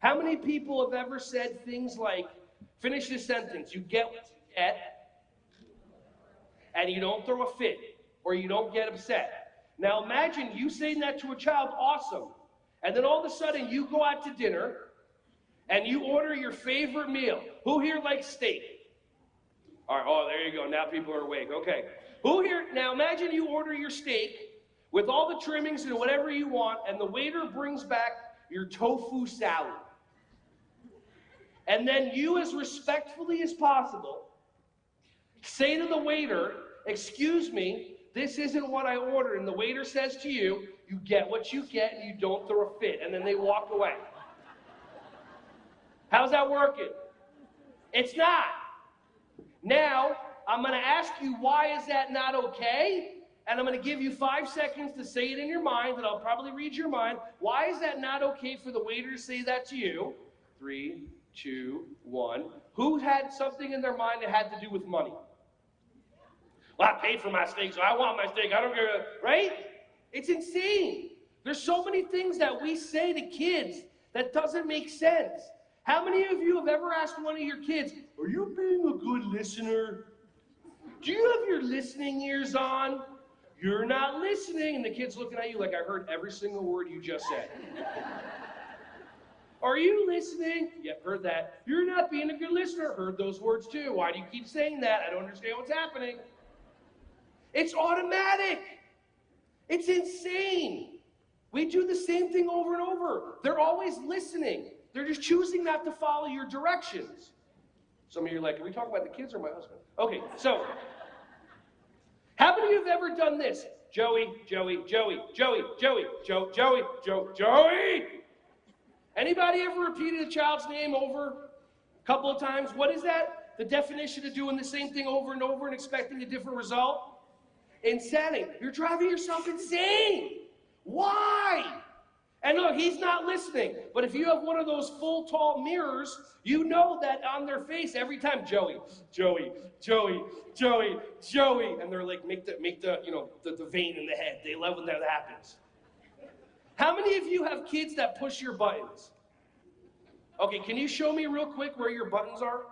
How many people have ever said things like, finish this sentence, you get what you get, and you don't throw a fit, or you don't get upset. Now imagine you saying that to a child, awesome, and then all of a sudden you go out to dinner, and you order your favorite meal. Who here likes steak? All right, oh, there you go, now people are awake, okay. Who here, now imagine you order your steak with all the trimmings and whatever you want, and the waiter brings back your tofu salad. And then you, as respectfully as possible, say to the waiter, excuse me, this isn't what I ordered. And the waiter says to you, you get what you get and you don't throw a fit. And then they walk away. How's that working? It's not. Now, I'm going to ask you, why is that not okay? And I'm going to give you 5 seconds to say it in your mind, and I'll probably read your mind. Why is that not okay for the waiter to say that to you? 3, 2, 1. Who had something in their mind that had to do with money? Well, I paid for my steak, so I want my steak. I don't care, right? It's insane. There's so many things that we say to kids that doesn't make sense. How many of you have ever asked one of your kids, are you being a good listener? Do you have your listening ears on? You're not listening. And the kid's looking at you like, I heard every single word you just said. Are you listening? Yep, heard that. You're not being a good listener. Heard those words too. Why do you keep saying that? I don't understand what's happening. It's automatic. It's insane. We do the same thing over and over. They're always listening. They're just choosing not to follow your directions. Some of you are like, are we talking about the kids or my husband? Okay, so how many of you have ever done this? Joey, Joey, Joey, Joey, Joey, Joe, Joey, Joe, Joey. Anybody ever repeated a child's name over a couple of times? What is that? The definition of doing the same thing over and over and expecting a different result? Insanity. You're driving yourself insane. Why? And look, he's not listening. But if you have one of those full, tall mirrors, you know that on their face every time, Joey, Joey, Joey, Joey, Joey, and they're like, make the vein in the head. They love when that happens. How many of you have kids that push your buttons? Okay, can you show me real quick where your buttons are?